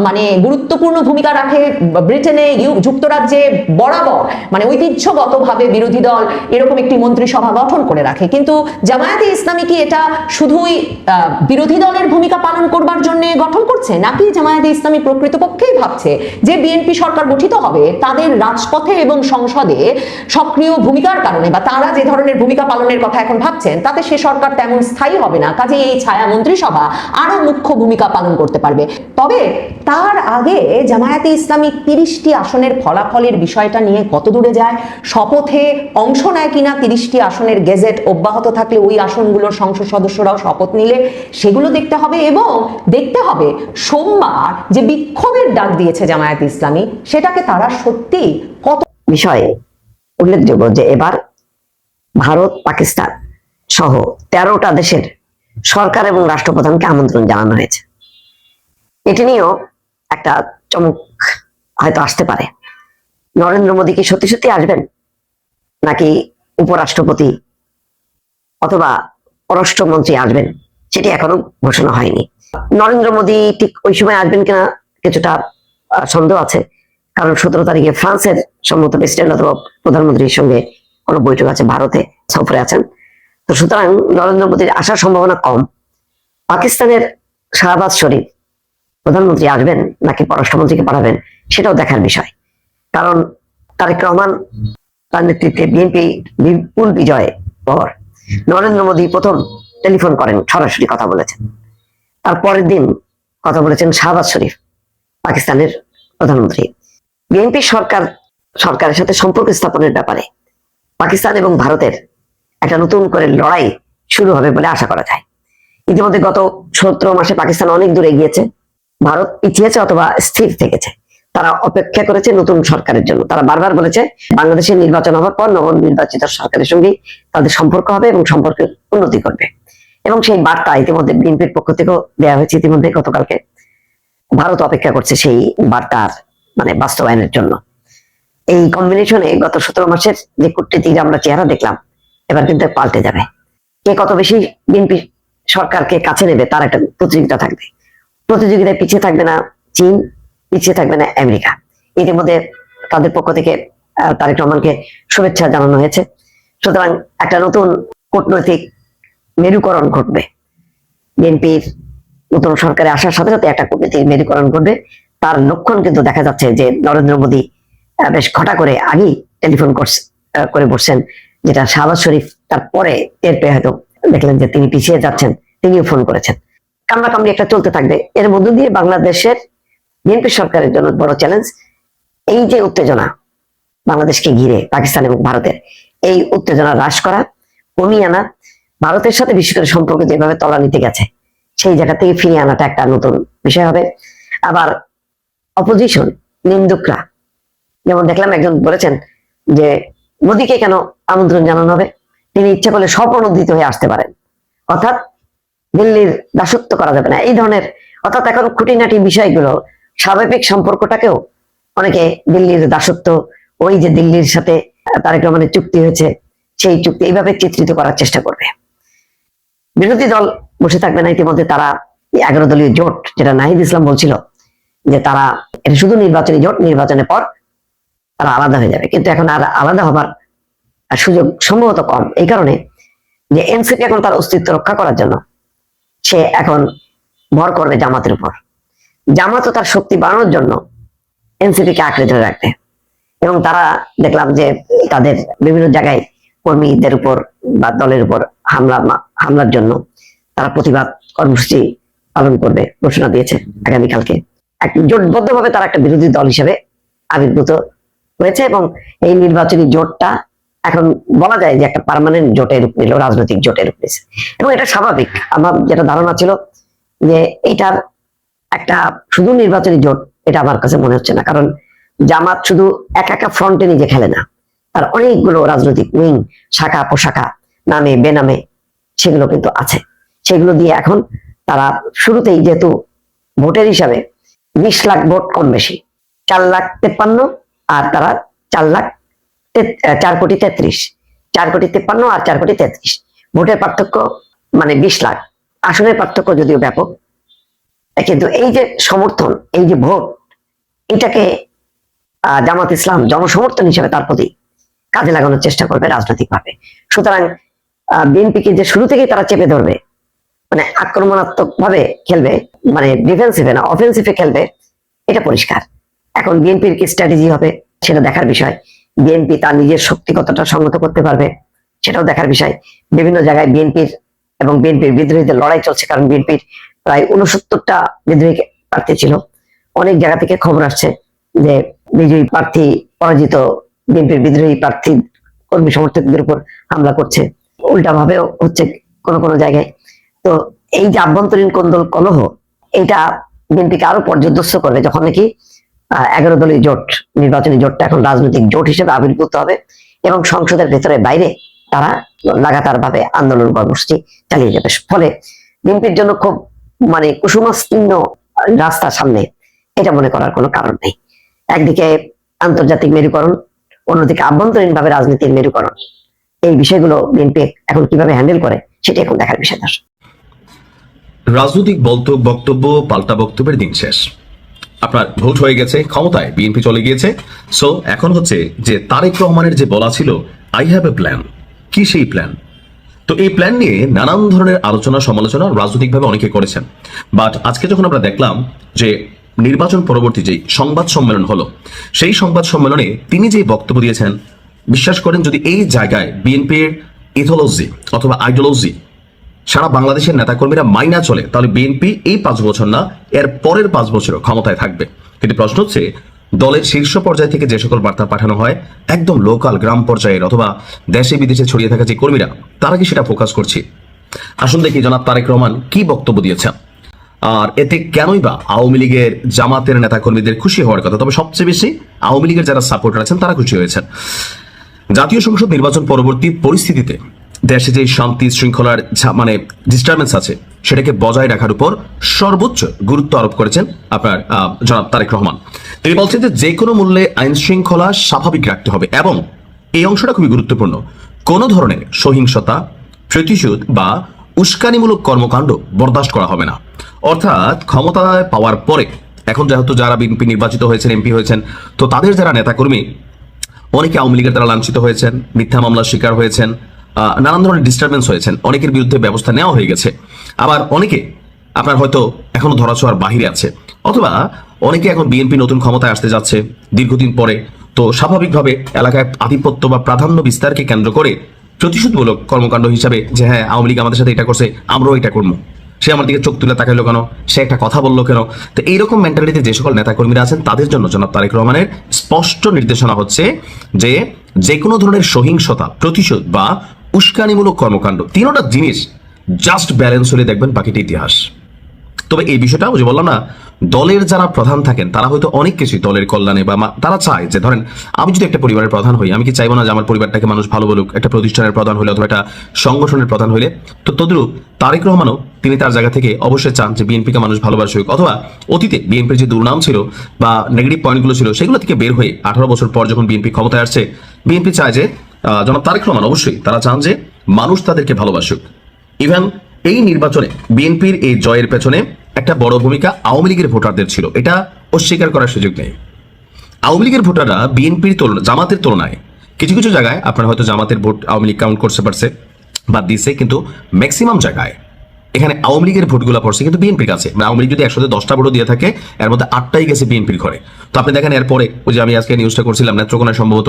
মানে গুরুত্বপূর্ণ ভূমিকা রাখে। ব্রিটেনে, যুক্তরাজ্যে বরাবর মানে ঐতিহ্যগতভাবে বিরোধী দল এরকম একটি মন্ত্রিসভা গঠন করে রাখে। কিন্তু জামায়াতে ইসলামী কি এটা শুধুই বিরোধী দলের ভূমিকা পালন করবার জন্য গঠন করছে, নাকি জামায়াতে ইসলামী প্রকৃতপক্ষেই ভাবছে যে বিএনপি সরকার গঠিত হবে তাদের রাজপথে এবং সংসদে সক্রিয় ভূমিকার কারণে, বা তারা যে ধরনের ভূমিকা পালনের কথা এখন ভাবছেন তাতে সে সরকার তেমন স্থায়ী হবে না, কাজে এই ছায়া মন্ত্রিসভা আরো মুখ্য ভূমিকা পালন করতে পারবে। তবে তার আগে জামায়াতে ইসলামী 30টি আসনের ফলাফলের বিষয়টা নিয়ে কত দূরে যায়, শপথে অংশ নেয় কিনা, 30টি আসনের গেজেট অব্যাহত থাকলে ওই আসনগুলোর সংসদ সদস্যরাও শপথ নিলে সেগুলো দেখতে হবে। এবং দেখতে হবে সোমবার যে বিক্ষোভের ডাক দিয়েছে জামায়াতে ইসলামী, সেটাকে তারা সত্যি কত বিষয়ে উল্লেখযোগ্য যে এবার ভারত, পাকিস্তান সহ 13টা দেশের সরকার এবং রাষ্ট্রপ্রধানকে আমন্ত্রণ জানানো হয়েছে। এটি নিয়েও একটা চমক হয়তো আসতে পারে। নরেন্দ্র মোদী কি সত্যি সত্যি আসবেন, নাকি উপরাষ্ট্রপতি অথবা পররাষ্ট্রমন্ত্রী আসবেন, সেটি এখনো ঘোষণা হয়নি। নরেন্দ্র মোদী ঠিক ওই সময় আসবেন কিনা কিছুটা সন্দেহ আছে, কারণ 17 তারিখে ফ্রান্সের সম্ভবত প্রেসিডেন্ট অথবা প্রধানমন্ত্রীর সঙ্গে কোনো বৈঠক আছে, ভারতে সফরে আছেন। তো সুতরাং নরেন্দ্র মোদীর আসার সম্ভাবনা কম। পাকিস্তানের শাহবাজ শরীফ প্রধানমন্ত্রী আসবেন নাকি পররাষ্ট্রমন্ত্রীকে পাঠাবেন সেটাও দেখার বিষয়। কারণ তারেক রহমান তার নেতৃত্বে বিএনপি বিপুল বিজয় পর নরেন্দ্র মোদী প্রথম টেলিফোন করেন, সরাসরি কথা বলেছেন। তার পরের দিন কথা বলেছেন শাহবাজ শরীফ, পাকিস্তানের প্রধানমন্ত্রী। বিএনপি সরকারের সাথে সম্পর্ক স্থাপনের ব্যাপারে পাকিস্তান এবং ভারতের একটা নতুন করে লড়াই শুরু হবে বলে আশা করা যায়। ইতিমধ্যে গত 17 মাসে পাকিস্তান অনেক দূরে গিয়েছে, ভারত পিছিয়েছে অথবা স্থির থেকেছে। তারা অপেক্ষা করেছে নতুন সরকারের জন্য। তারা বারবার বলেছে বাংলাদেশের নির্বাচন হওয়ার পর নবনির্বাচিত সরকারের সঙ্গে তাদের সম্পর্ক হবে এবং সম্পর্কের উন্নতি করবে। এবং সেই বার্তা ইতিমধ্যে বিএনপির পক্ষ থেকেও দেওয়া হয়েছে। ইতিমধ্যে গতকালকে ভারত অপেক্ষা করছে সেই বার্তার বাস্তবায়নের জন্য। এই কম্বিনেশনে গত 17 মাসের যে কূটনীতির আমরা চেহারা দেখলাম, এবার কিন্তু পাল্টে যাবে। কে কত বেশি বিএনপি সরকারকে কাছে নেবে তার একটা প্রতিযোগিতা থাকবে। প্রতিযোগিতায় পিছিয়ে থাকবে না চীন, পিছিয়ে থাকবে না আমেরিকা। ইতিমধ্যে তাদের পক্ষ থেকে তারেক রহমানকে শুভেচ্ছা জানানো হয়েছে। সুতরাং একটা নতুন কূটনৈতিক মেরুকরণ ঘটবে। বিএনপির নতুন সরকারে আসার সাথে সাথে একটা কূটনীতিক মেরুকরণ ঘটবে। তার লক্ষণ কিন্তু দেখা যাচ্ছে যে নরেন্দ্র মোদী বেশ ঘটা করে আগেই টেলিফোন করে বসছেন, যেটা শাহবাজ শরীফ তারপরে টের পেয়ে হয়তো দেখলেন যে তিনি পিছিয়ে যাচ্ছেন, তিনিও ফোন করেছেন। কামড়াকামড়ি একটা চলতে থাকবে। এর মধ্য দিয়ে বাংলাদেশের বিএনপি সরকারের জন্য বড় চ্যালেঞ্জ এই যে উত্তেজনা বাংলাদেশকে ঘিরে পাকিস্তান এবং ভারতের, এই উত্তেজনা হ্রাস করা, কমিয়ে আনা, ভারতের সাথে বিশেষ করে সম্পর্ক যেভাবে তলানিতে গেছে সেই জায়গা থেকে ফিরিয়ে আনাটা একটা নতুন বিষয় হবে। আবার অপোজিশন নিন্দুকরা, যেমন দেখলাম একজন বলেছেন যে মোদীকে কেন আমন্ত্রণ জানানো হবে, তিনি ইচ্ছা করলে স্বপ্রণোদিত হয়ে আসতে পারেন, অর্থাৎ দিল্লির দাসত্ব করা যাবে না, এই ধরনের। অর্থাৎ এখন খুঁটিনাটি বিষয়গুলো, স্বাভাবিক সম্পর্কটাকেও অনেকে দিল্লির দাসত্ব, ওই যে দিল্লির সাথে তারেক রহমানের চুক্তি হয়েছে সেই চুক্তি এইভাবে চিত্রিত করার চেষ্টা করবে। বিরোধী দল বসে থাকবে না। ইতিমধ্যে তারা 11 দলীয় জোট, যেটা নাহিদ ইসলাম বলছিল যে তারা এটা শুধু নির্বাচনী জোট, নির্বাচনের পর তারা আলাদা হয়ে যাবে, কিন্তু এখন আর আলাদা হবার সুযোগ সম্ভবত কম। এই কারণে যে এনসিপি এখন তার অস্তিত্ব রক্ষা করার জন্য সে এখন ভর করবে জামাতের উপর। জামাতও তার শক্তি বাড়ানোর জন্য এনসিপি কে আঁকড়ে ধরে রাখবে। এবং তারা দেখলাম যে তাদের বিভিন্ন জায়গায় কর্মীদের উপর বা দলের উপর হামলার জন্য তারা প্রতিবাদ কর্মসূচি পালন করবে ঘোষণা দিয়েছে আগামীকালকে। জোটবদ্ধভাবে তারা একটা বিরোধী দল হিসেবে আবির্ভূত হয়েছে এবং এই নির্বাচনী জোটটা এখন বলা যায় যে একটা পার্মানেন্ট জোটের রূপ নিল, রাজনৈতিক জোটের রূপ নিয়েছে। এবং এটা স্বাভাবিক। আমার যেটা ধারণা ছিল যে এটার একটা শুধু নির্বাচনী জোট, এটা আমার কাছে মনে হচ্ছে না। কারণ জামাত শুধু একা ফ্রন্টে নিজে খেলে না, তার অনেকগুলো রাজনৈতিক উইং, শাখা পোশাখা, নামে বেনামে সেগুলো কিন্তু আছে। সেগুলো দিয়ে এখন তারা শুরুতেই যেহেতু ভোটের হিসাবে 20 লাখ ভোট কম বেশি, 4,53,000 আর তারা 4,33,00,000, 4,53,000 আর 4,33,00,000 ভোটের পার্থক্য, 20 লাখ। আসনের পার্থক্য যদিও ব্যাপক, কিন্তু এই যে সমর্থন, এই যে ভোট, এটাকে জামাত ইসলাম জনসমর্থন হিসেবে তার প্রতি কাজে লাগানোর চেষ্টা করবে রাজনৈতিক ভাবে। সুতরাং বিএনপিকে যে শুরু থেকেই তারা চেপে ধরবে, আক্রমণাত্মক ভাবে খেলবে, ডিফেন্সিভে না অফেন্সিভে খেলবে, এটা পরিষ্কার। এখন বিএনপির কি স্ট্র্যাটেজি হবে সেটা দেখার বিষয়। বিএনপি তার নিজের শক্তি কতটা সংহত করতে পারবে সেটাও দেখার বিষয়। বিভিন্ন জায়গায় বিএনপির এবং বিএনপির বিদ্রোহীদের লড়াই চলছে, কারণ বিএনপির প্রায় 69টা বিদ্রোহী প্রার্থী ছিল। অনেক জায়গা থেকে খবর আসছে যে বিজয়ী প্রার্থী পরাজিত বিএনপির বিদ্রোহী প্রার্থী কর্মী সমর্থকদের উপর হামলা করছে, উল্টা ভাবেও হচ্ছে কোন জায়গায়। তো এই যে আভ্যন্তরীণ কোন্দল কলহ, এটা বিএনপিকে আরো পর্যদস্ত করবে যখন নাকি 11 দলীয় জোট, নির্বাচনী জোটটা এখন রাজনৈতিক জোট হিসেবে আবির্ভূত হবে এবং সংসদের ভেতরে বাইরে তারা লাগাতার ভাবে আন্দোলন কর্মসূচি চালিয়ে যাবে। ফলে বিএনপির জন্য খুব কুসুমাস্তীর্ণ রাস্তার সামনে, এটা মনে করার কোনো কারণ নেই। একদিকে আন্তর্জাতিক মেরুকরণ, অন্যদিকে আভ্যন্তরীণ ভাবে রাজনীতির মেরুকরণ, এই বিষয়গুলো বিএনপি এখন কিভাবে হ্যান্ডেল করে সেটা এখন দেখার বিষয়। রাজনৈতিক বক্তব্য পাল্টা বক্তব্যের দিন শেষ। আপনার ভোট হয়ে গেছে, ক্ষমতায় বিএনপি চলে গিয়েছে। সো এখন হচ্ছে যে তারেক রহমানের যে বলা ছিল আই হ্যাভ এ প্ল্যান, কি সেই প্ল্যান? তো এই প্ল্যান নিয়ে নানান ধরনের আলোচনা সমালোচনা রাজনৈতিকভাবে অনেকে করেছেন, বাট আজকে যখন আমরা দেখলাম যে নির্বাচন পরবর্তী যে সংবাদ সম্মেলন হলো, সেই সংবাদ সম্মেলনে তিনি যে বক্তব্য দিয়েছেন, বিশ্বাস করেন যদি এই জায়গায় বিএনপির ইথোলজি অথবা আইডিওলজি সারা বাংলাদেশের নেতাকর্মীরা মাইনা চলে, তাহলে বিএনপি এই 5 বছর না, এর পরের 5 বছরও ক্ষমতায় থাকবে। কিন্তু প্রশ্ন হচ্ছে, দলের শীর্ষ পর্যায় থেকে যে সকল বার্তা পাঠানো হয় একদম লোকাল গ্রাম পর্যায়ের অথবা দেশে বিদেশে ছড়িয়ে থাকা যে কর্মীরা, তারা কি সেটা ফোকাস করছে? আসুন দেখি জনাব তারেক রহমান কি বক্তব্য দিয়েছেন, আর এতে কেনই বা আওয়ামী লীগের জামাতের নেতাকর্মীদের খুশি হওয়ার কথা। তবে সবচেয়ে বেশি আওয়ামী লীগের যারা সাপোর্টার আছেন তারা খুশি হয়েছেন। জাতীয় সংসদ নির্বাচন পরবর্তী পরিস্থিতিতে দেশে যে শান্তি শৃঙ্খলার ডিস্টারবেন্স আছে সেটাকে বজায় রাখার উপর সর্বোচ্চ গুরুত্ব আরোপ করেছেন আপনার জনাব তারেক রহমান। তিনি বলছেন যে কোনো মূল্যে আইন শৃঙ্খলা স্বাভাবিক রাখতে হবে এবং এই অংশটা খুবই গুরুত্বপূর্ণ, কোন ধরনের সহিংসতা, প্রতিশোধ বা উস্কানিমূলক কর্মকাণ্ড বরদাস্ত করা হবে না। অর্থাৎ ক্ষমতায় পাওয়ার পরে এখন যেহেতু যারা বিএনপি নির্বাচিত হয়েছেন, এমপি হয়েছেন, তো তাদের যারা নেতাকর্মী অনেকে আওয়ামী লীগের দ্বারা লাঞ্ছিত হয়েছেন, মিথ্যা মামলার শিকার হয়েছেন, নানান ধরনের ডিস্টারবেন্স হয়েছেন, অনেকের বিরুদ্ধে ব্যবস্থা নেওয়া হয়ে গেছে। আবার অনেকে আপনার হয়তো এখনো ধরাছোঁয়ার বাহিরে আছে, অথবা অনেকে এখন বিএনপি নতুন ক্ষমতায় আসতে যাচ্ছে দীর্ঘদিন পরে, তো স্বাভাবিকভাবে এলাকায় আধিপত্য বা প্রাধান্য বিস্তারকে কেন্দ্র করে প্রতিশোধমূলক কর্মকাণ্ড হিসাবে যে হ্যাঁ আওয়ামী লীগ আমাদের সাথে এটা করছে, আমরাও এটা করবো, সে আমার দিকে চোখ তুলে তাকাইলো কেন, সে একটা কথা বললো কেন। তো এইরকম মেন্টালিটিতে যে সকল নেতাকর্মীরা আছেন তাদের জন্য জনাব তারেক রহমানের স্পষ্ট নির্দেশনা হচ্ছে যে কোনো ধরনের সহিংসতা, প্রতিশোধ বা উস্কানিমূলক কর্মকাণ্ড, তিনটা জিনিস জাস্ট ব্যালেন্স হলে দেখবেন বাকিটা ইতিহাস। তবে এই বিষয়টা যে বললাম না, দলের যারা প্রধান থাকেন তারা হয়তো অনেক কিছুই দলের কল্যাণে বা তারা চায় যে ধরেন আমি যদি একটা পরিবারের প্রধান হই, আমি কি চাইবো না যে আমার পরিবারটাকে মানুষ ভালো বলুক, একটা প্রতিষ্ঠানের প্রধান হলে অথবা একটা সংগঠনের প্রধান হলে। তো তদ্রুপ তারেক রহমানও তিনি তার জায়গা থেকে অবশ্যই চান যে বিএনপিকে মানুষ ভালোবাসুক, অথবা অতীতে বিএনপির যে দুর্নাম ছিল বা নেগেটিভ পয়েন্টগুলো ছিল সেগুলো থেকে বের হয়ে 18 বছর পর যখন বিএনপি ক্ষমতায় আসছে, বিএনপি চায় যে জনাব তারেক রহমান অবশ্যই তারা চান যে মানুষ তাদেরকে ভালোবাসুক। ইভেন এই নির্বাচনে বিএনপির এই জয়ের পেছনে একটা বড় ভূমিকা আওয়ামী লীগের ভোটারদের ছিল, এটা অস্বীকার করার সুযোগ নেই। আওয়ামী লীগের ভোটাররা বিএনপির জামাতের তুলনায় কিছু কিছু জায়গায় আপনার হয়তো জামাতের ভোট আওয়ামী লীগ কাউন্ট করতে পারছে বা দিছে, কিন্তু ম্যাক্সিমাম জায়গায় এখানে আওয়ামী লীগের ভোটগুলো পড়ছে কিন্তু বিএনপির কাছে। আওয়ামী লীগ যদি 110টা ভোটও দিয়ে থাকে এর মধ্যে 8টাই গেছে বিএনপির ঘরে। তো আপনি দেখেন এরপরে ওই যে আমি আজকে নিউজটা করছিলাম নেত্রকোনায় সম্ভবত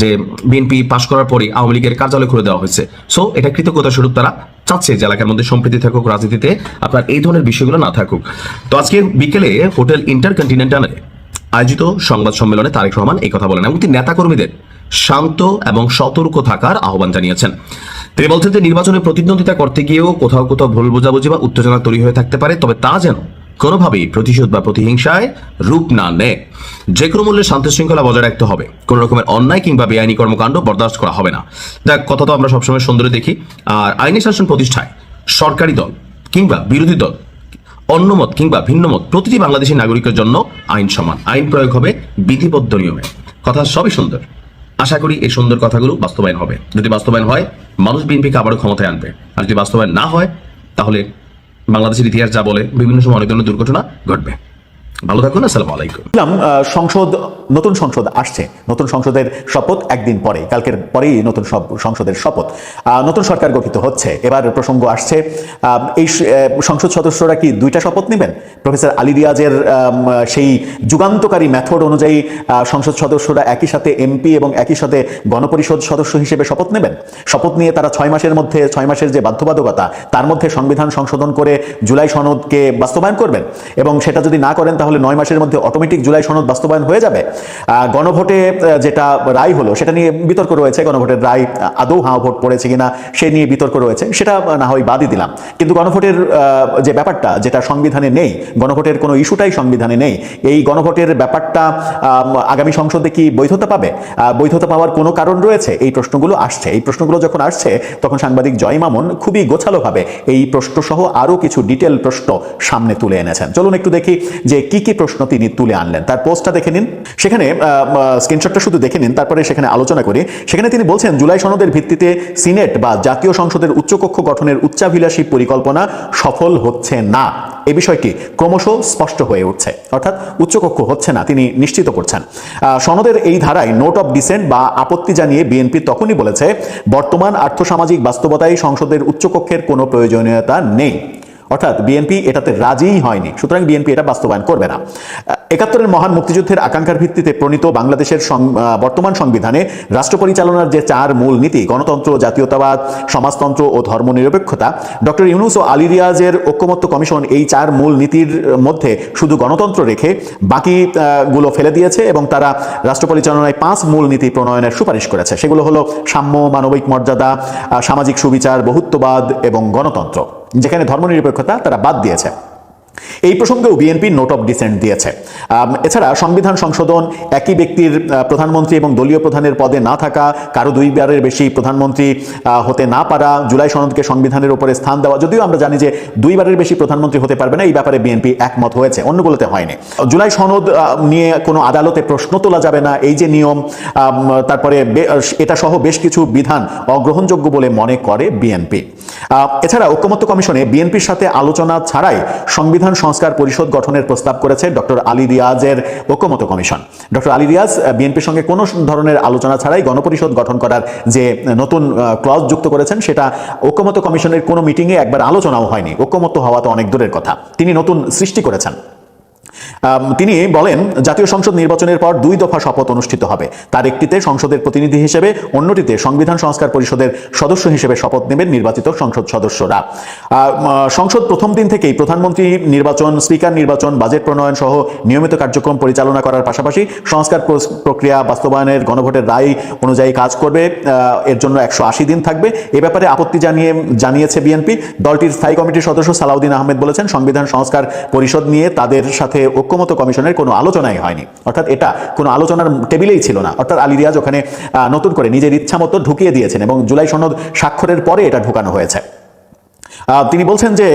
যে বিএনপি পাশ করার পরে আওয়ামী লীগের কার্যালয় খুলে দেওয়া হয়েছে। সো এটা কৃতজ্ঞতা স্বরূপ তারা চাচ্ছে যে এলাকার মধ্যে সম্প্রীতি থাকুক, রাজনীতিতে আপনার এই ধরনের বিষয়গুলো না থাকুক। তো আজকে বিকেলে হোটেল ইন্টারকন্টিনেন্টালে আয়োজিত সংবাদ সম্মেলনে তারেক রহমান এই কথা বলেন এবং তিনি নেতাকর্মীদের শান্ত এবং সতর্ক থাকার আহ্বান জানিয়েছেন। তিনি বলছেন যে নির্বাচনে প্রতিদ্বন্দ্বিতা করতে গিয়েও কোথাও কোথাও ভুল বোঝাবুঝি বা উত্তেজনা তৈরি হয়ে থাকতে পারে, তবে তা যেন কোনোভাবেই প্রতিশোধ বা প্রতিহিংসায় রূপ না নেয়। যে কোনো মূল্যে শান্তি শৃঙ্খলা বজায় রাখতে হবে, কোনো রকমের অন্যায় কিংবা বেআইনি কর্মকাণ্ড বরদাস্ত করা হবে না। যাক, কথা তো আমরা সবসময় সুন্দর দেখি। আর আইনি শাসন প্রতিষ্ঠায় সরকারি দল কিংবা বিরোধী দল, অন্যমত কিংবা ভিন্নমত, প্রতিটি বাংলাদেশী নাগরিকের জন্য আইন সমান, আইন প্রয়োগ হবে বিধিবদ্ধ নিয়মে। কথা সবই সুন্দর, আশা করি এই সুন্দর কথাগুলো বাস্তবায়ন হবে। যদি বাস্তবায়ন হয় মানুষ বিএনপিকে আবারও ক্ষমতায় আনবে, আর যদি বাস্তবায়ন না হয় তাহলে বাংলাদেশের ইতিহাস যা বলে বিভিন্ন সময় অনেক ধরনের দুর্ঘটনা ঘটবে। ভালো থাকুন, আসসালামু আলাইকুম। নতুন সংসদ আসছে, নতুন সংসদের শপথ একদিন পরে, কালকের পরেই নতুন সংসদের শপথ, নতুন সরকার গঠিত হচ্ছে। এবার প্রসঙ্গ আসছে এই সংসদ সদস্যরা কি 2টা শপথ নেবেন? প্রফেসর আলী রিয়াজের সেই যুগান্তকারী মেথড অনুযায়ী সংসদ সদস্যরা একই সাথে এমপি এবং একই সাথে গণপরিষদ সদস্য হিসেবে শপথ নেবেন। শপথ নিয়ে তারা 6 মাসের যে বাধ্যবাধকতা তার মধ্যে সংবিধান সংশোধন করে জুলাই সনদকে বাস্তবায়ন করবেন, এবং সেটা যদি না করেন তাহলে 9 মাসের মধ্যে অটোমেটিক জুলাই সনদ বাস্তবায়ন হয়ে যাবে। গণভোটে যেটা রায় হলো সেটা নিয়ে বিতর্ক রয়েছে, গণভোটের রায় আদৌ হাঁ ভোট পড়েছে কিনা সে নিয়ে বিতর্ক রয়েছে, সেটা না হয় বাদই দিলাম। কিন্তু গণভোটের যে ব্যাপারটা যেটা সংবিধানে নেই, গণভোটের কোনো ইস্যুটাই সংবিধানে নেই, এই গণভোটের ব্যাপারটা আগামী সংসদে কি বৈধতা পাবে? বৈধতা পাওয়ার কোনো কারণ রয়েছে? এই প্রশ্নগুলো আসছে। এই প্রশ্নগুলো যখন আসছে তখন সাংবাদিক জয় মামুন খুবই গোছালোভাবে এই প্রশ্ন সহ আরো কিছু ডিটেল প্রশ্ন সামনে তুলে এনেছেন। চলুন একটু দেখি যে কি কি কি প্রশ্ন তিনি তুলে আনলেন। তার পোস্টটা দেখে নিন, সেখানে স্ক্রিনশটটা শুধু দেখে নিন, তারপরে সেখানে আলোচনা করি। সেখানে তিনি বলছেন, জুলাই সনদের ভিত্তিতে সিনেট বা জাতীয় সংসদের উচ্চকক্ষ গঠনের উচ্চাভিলাষী পরিকল্পনা সফল হচ্ছে না। এই বিষয়টি ক্রমশ স্পষ্ট হয়ে উঠছে, অর্থাৎ উচ্চকক্ষ হচ্ছে না তিনি নিশ্চিত করছেন। সনদের এই ধারায় নোট অফ ডিসেন্ট বা আপত্তি জানিয়ে বিএনপি তখনই বলেছে, বর্তমান আর্থসামাজিক বাস্তবতায় সংসদের উচ্চকক্ষের কোনো প্রয়োজনীয়তা নেই। অর্থাৎ বিএনপি এটাতে রাজিই হয়নি, সুতরাং বিএনপি এটা বাস্তবায়ন করবে না। ৭১-এর মহান মুক্তিযুদ্ধের আকাঙ্ক্ষার ভিত্তিতে প্রণীত বাংলাদেশের বর্তমান সংবিধানে রাষ্ট্র পরিচালনার যে 4 মূল নীতি, গণতন্ত্র, জাতীয়তাবাদ, সমাজতন্ত্র ও ধর্মনিরপেক্ষতা, ডক্টর ইউনূস ও আলী রিয়াজের ঐকমত্য কমিশন এই 4 মূল নীতির মধ্যে শুধু গণতন্ত্র রেখে বাকিগুলো ফেলে দিয়েছে এবং তারা রাষ্ট্র পরিচালনায় 5 মূল নীতি প্রণয়নের সুপারিশ করেছে। সেগুলো হলো সাম্য, মানবিক মর্যাদা, সামাজিক সুবিচার, বহুত্ববাদ এবং গণতন্ত্র, যেখানে ধর্মনিরপেক্ষতা তারা বাদ দিয়েছে। এই প্রসঙ্গেও বিএনপি নোট অফ ডিসেন্ট দিয়েছে। এছাড়া সংবিধান সংশোধন, একই ব্যক্তির প্রধানমন্ত্রী এবং দলীয় প্রধানের পদে না থাকা, কারো 2 বারের বেশি প্রধানমন্ত্রী হতে না পারা, জুলাই সনদকে সংবিধানের উপরে স্থান দেওয়া, যদিও আমরা জানি যে 2 বারের বেশি প্রধানমন্ত্রী হতে পারবে না, এই ব্যাপারে বিএনপি একমত হয়েছে, অন্যগুলোতে হয়নি। জুলাই সনদ নিয়ে কোনো আদালতে প্রশ্ন তোলা যাবে না, এই যে নিয়ম, তারপরে এটা সহ বেশ কিছু বিধান অগ্রহণযোগ্য বলে মনে করে বিএনপি। এছাড়া ঐকমত্য কমিশনে বিএনপির সাথে আলোচনা ছাড়াই সংবিধান সংস্কার পরিষদ গঠনের প্রস্তাব করেছে ডক্টর আলী রিয়াজের ঐকমত্য কমিশন। ডক্টর আলী রিয়াজ বিএনপির সঙ্গে কোনো ধরনের আলোচনা ছাড়াই গণপরিষদ গঠন করার যে নতুন ক্লজ যুক্ত করেছেন, সেটা ঐকমত্য কমিশনের কোনো মিটিংয়ে একবার আলোচনাও হয়নি। ঐকমত্য হওয়া তো অনেক দূরের কথা, তিনি নতুন সৃষ্টি করেছেন। তিনি বলেন, জাতীয় সংসদ নির্বাচনের পর 2 দফা শপথ অনুষ্ঠিত হবে, তার একটিতে সংসদের প্রতিনিধি হিসেবে, অন্যটিতে সংবিধান সংস্কার পরিষদের সদস্য হিসেবে শপথ নেবেন নির্বাচিত সংসদ সদস্যরা। সংসদ প্রথম দিন থেকেই প্রধানমন্ত্রী নির্বাচন, স্পিকার নির্বাচন, বাজেট প্রণয়ন সহ নিয়মিত কার্যক্রম পরিচালনা করার পাশাপাশি সংস্কার প্রক্রিয়া বাস্তবায়নের গণভোটের রায় অনুযায়ী কাজ করবে। এর জন্য 180 দিন থাকবে। এ ব্যাপারে আপত্তি জানিয়েছে বিএনপি। দলটির স্থায়ী কমিটির সদস্য সালাউদ্দিন আহমেদ বলেছেন, সংবিধান সংস্কার পরিষদ নিয়ে তাদের সাথে ঐকমত্য কমিশনের কোনো আলোচনাই হয়নি, অর্থাৎ এটা কোনো আলোচনার টেবিলেই ছিল না। অর্থাৎ আলী রিয়াজ ওখানে নতুন করে নিজের ইচ্ছা মতো ঢুকিয়ে দিয়েছেন এবং জুলাই সনদ স্বাক্ষরের পরে এটা ঢুকানো হয়েছে। তিনি বলছেন যে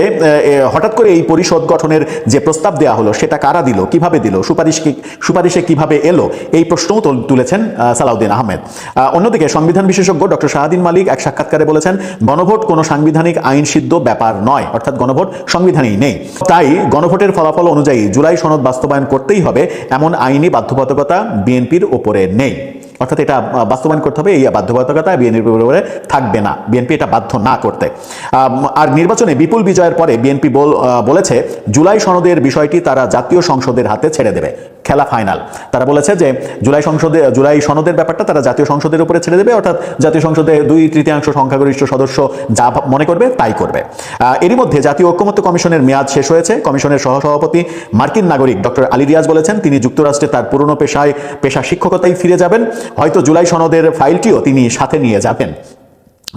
হঠাৎ করে এই পরিষদ গঠনের যে প্রস্তাব দেওয়া হলো সেটা কারা দিল, কিভাবে দিল, সুপারিশে কিভাবে এলো, এই প্রশ্নও তুলেছেন সালাউদ্দিন আহমেদ। অন্যদিকে সংবিধান বিশেষজ্ঞ ডক্টর শাহাদিন মালিক এক সাক্ষাৎকারে বলেছেন, গণভোট কোনো সাংবিধানিক আইন সিদ্ধ ব্যাপার নয়, অর্থাৎ গণভোট সংবিধানেই নেই। তাই গণভোটের ফলাফল অনুযায়ী জুলাই সনদ বাস্তবায়ন করতেই হবে এমন আইনি বাধ্যবাধকতা বিএনপির ওপরে নেই। অর্থাৎ এটা বাস্তবায়ন করতে হবে, এই বাধ্যবাধকতা বিএনপির উপরে থাকবে না, বিএনপি এটা বাধ্য না করতে। আর নির্বাচনে বিপুল বিজয়ের পরে বিএনপি বলেছে, জুলাই সনদের বিষয়টি তারা জাতীয় সংসদের হাতে ছেড়ে দেবে, খেলা ফাইনাল। তারা বলেছে যে জুলাই সনদের ব্যাপারটা তারা জাতীয় সংসদের উপরে ছেড়ে দেবে, অর্থাৎ জাতীয় সংসদে 2/3 সংখ্যাগরিষ্ঠ সদস্য যা মনে করবে তাই করবে। এরই মধ্যে জাতীয় ঐকমত্য কমিশনের মেয়াদ শেষ হয়েছে। কমিশনের সহসভাপতি মার্কিন নাগরিক ডক্টর আলী রিয়াজ বলেছেন, তিনি যুক্তরাষ্ট্রে তার পুরনো পেশা শিক্ষকতায় ফিরে যাবেন। হয়তো জুলাই সনদের ফাইলটিও তিনি সাথে নিয়ে যাবেন।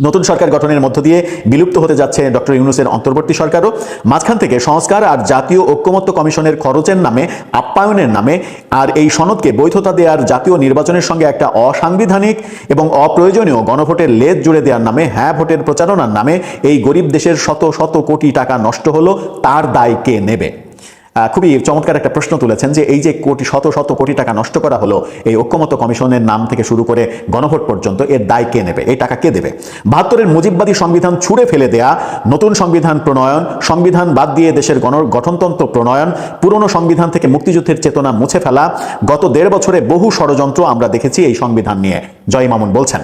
নতুন সরকার গঠনের মধ্য দিয়ে বিলুপ্ত হতে যাচ্ছে ডক্টর ইউনূসের অন্তর্বর্তী সরকারও। মাঝখান থেকে সংস্কার আর জাতীয় ঐকমত্য কমিশনের খরচের নামে, আপ্যায়নের নামে আর এই সনদকে বৈধতা দেওয়ার জাতীয় নির্বাচনের সঙ্গে একটা অসাংবিধানিক এবং অপ্রয়োজনীয় গণভোটের লেজ জুড়ে দেওয়ার নামে, হ্যাঁ ভোটের প্রচারণার নামে এই গরিব দেশের শত শত কোটি টাকা নষ্ট হলো, তার দায় কে নেবে? খুবই চমৎকার একটা প্রশ্ন তুলেছেন যে এই যে শত শত কোটি টাকা নষ্ট করা হলো এই ঐকমত্য কমিশনের নাম থেকে শুরু করে গণভোট পর্যন্ত, এর দায় কে নেবে, এই টাকা কে দেবে? 72-এর মুজিববাদী সংবিধান ছুঁড়ে ফেলে দেয়া, নতুন সংবিধান প্রণয়ন, সংবিধান বাদ দিয়ে দেশের গঠনতন্ত্র প্রণয়ন, পুরনো সংবিধান থেকে মুক্তিযুদ্ধের চেতনা মুছে ফেলা, গত 1.5 বছরে বহু ষড়যন্ত্র আমরা দেখেছি এই সংবিধান নিয়ে, জয় মামুন বলছেন।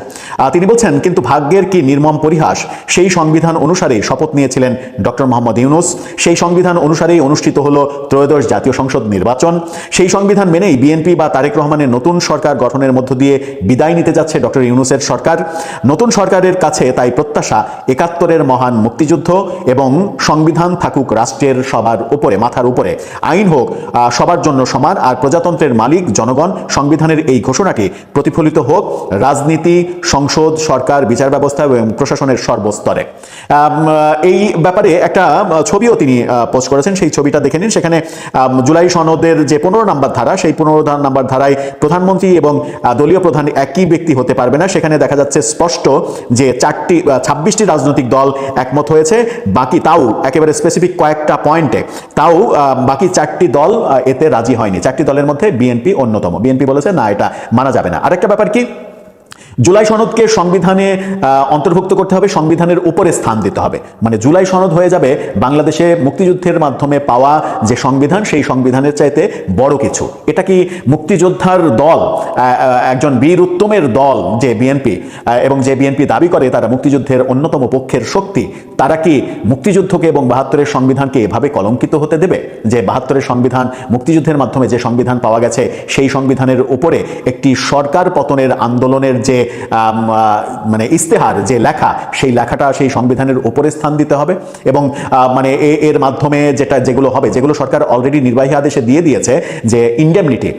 তিনি বলছেন, কিন্তু ভাগ্যের কি নির্মম পরিহাস, সেই সংবিধান অনুসারেই শপথ নিয়েছিলেন ডক্টর মোহাম্মদ ইউনূস, সেই সংবিধান অনুসারেই অনুষ্ঠিত হলো ত্রয়োদশ জাতীয় সংসদ নির্বাচন, সেই সংবিধান মেনেই বিএনপি বা তারেক রহমানের নতুন সরকার গঠনের মধ্য দিয়ে বিদায় নিতে যাচ্ছে ডক্টর ইউনূসের সরকার। নতুন সরকারের কাছে তাই প্রত্যাশা ৭১-এর মহান মুক্তিযুদ্ধ এবং সংবিধান থাকুক রাষ্ট্রের সবার উপরে, মাথার উপরে, আইন হোক সবার জন্য সমান, আর প্রজাতন্ত্রের মালিক জনগণ। সংবিধানের এই ঘোষণাটি প্রতিফলিত হোক রাজনীতি, সংসদ, সরকার, বিচার ব্যবস্থা এবং প্রশাসনের সর্বস্তরে। এই ব্যাপারে একটা ছবিও তিনি পোস্ট করেছেন, সেই ছবিটা দেখে নিন। সেখানে সেখানে জুলাই সনদের যে 15 নম্বর ধারা, সেই 15 নম্বর ধারায় প্রধানমন্ত্রী এবং দলীয় প্রধান একই ব্যক্তি হতে পারবে না। সেখানে দেখা যাচ্ছে স্পষ্ট যে 26টি রাজনৈতিক দল একমত হয়েছে, বাকি তাও একেবারে স্পেসিফিক কয়েকটা পয়েন্টে তাও বাকি 4টি দল এতে রাজি হয়নি। 4টি দলের মধ্যে বিএনপি অন্যতম। বিএনপি বলেছে না, এটা মানা যাবে না। আরেকটা ব্যাপার কি, জুলাই সনদকে সংবিধানে অন্তর্ভুক্ত করতে হবে, সংবিধানের উপরে স্থান দিতে হবে। মানে জুলাই সনদ হয়ে যাবে বাংলাদেশে মুক্তিযুদ্ধের মাধ্যমে পাওয়া যে সংবিধান, সেই সংবিধানের চাইতে বড় কিছু। এটা কি মুক্তিযোদ্ধার দল, একজন বীর উত্তমের দল যে বিএনপি, এবং যে বিএনপি দাবি করে তারা মুক্তিযুদ্ধের অন্যতম পক্ষের শক্তি, তারা কি মুক্তিযুদ্ধকে এবং 72-এর সংবিধানকে এভাবে কলঙ্কিত হতে দেবে যে 72-এর সংবিধান, মুক্তিযুদ্ধের মাধ্যমে যে সংবিধান পাওয়া গেছে, সেই সংবিধানের উপরে একটি সরকার পতনের আন্দোলনের যে মানে ইস্তেহার, যে লেখা, সেই লেখাটা সেই সংবিধানের উপরে স্থান দিতে হবে। এবং মানে এর মাধ্যমে যেগুলো হবে, যেগুলো সরকার অলরেডি নির্বাহী আদেশে দিয়ে দিয়েছে, যে ইন্ডেমনিটি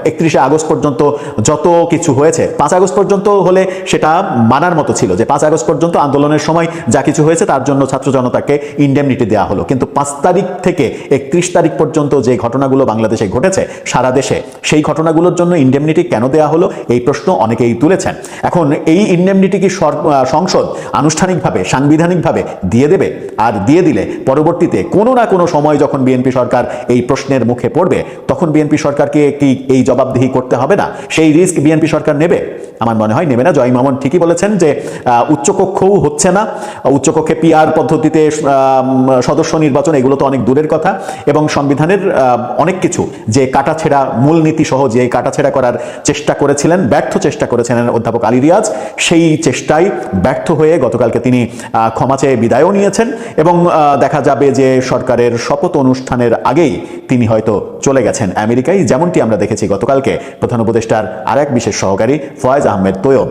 31শে আগস্ট পর্যন্ত যত কিছু হয়েছে, 5 আগস্ট পর্যন্ত হলে সেটা মানার মতো ছিল, যে 5 আগস্ট পর্যন্ত আন্দোলনের সময় যা কিছু হয়েছে তার জন্য ছাত্র জনতাকে ইন্ডেমনিটি দেওয়া হলো। কিন্তু 5 তারিখ থেকে 31 তারিখ পর্যন্ত যে ঘটনাগুলো বাংলাদেশে ঘটেছে সারা দেশে, সেই ঘটনাগুলোর জন্য ইন্ডেমনিটি কেন দেওয়া হলো, এই প্রশ্ন অনেকেই তুলেছেন। এখন এই ইন্ডেমনিটি কি সংসদ আনুষ্ঠানিকভাবে, সাংবিধানিকভাবে দিয়ে দেবে? আর দিয়ে দিলে পরবর্তীতে কোনো না কোনো সময় যখন বিএনপি সরকার এই প্রশ্নের মুখে পড়বে, তখন বিএনপি সরকারকে কি এই জবাবদিহি করতে হবে না? সেই রিস্ক বিএনপি সরকার নেবে? আমার মনে হয় নেবে না। জয় মামুন ঠিকই বলেছেন যে উচ্চকক্ষও হচ্ছে না, উচ্চকক্ষে পিআর পদ্ধতিতে সদস্য নির্বাচন, এগুলো তো অনেক দূরের কথা। এবং সংবিধানের অনেক কিছু যে কাটাছেড়া, মূলনীতি সহ যে কাটাছেড়া করার চেষ্টা করেছিলেন, ব্যর্থ চেষ্টা করেছিলেন অধ্যাপক আলী রিয়াজ, সেই চেষ্টায় ব্যর্থ হয়ে গতকালকে তিনি ক্ষমা চেয়ে বিদায়ও নিয়েছেন। এবং দেখা যাবে যে সরকারের শপথ অনুষ্ঠানের আগেই তিনি হয়তো চলে গেছেন আমেরিকায়, যেমনটি আমরা দেখেছি গতকালকে প্রধান উপদেষ্টার আরেক বিশেষ সহকারী ফয়েজ আহমেদ তৈয়ব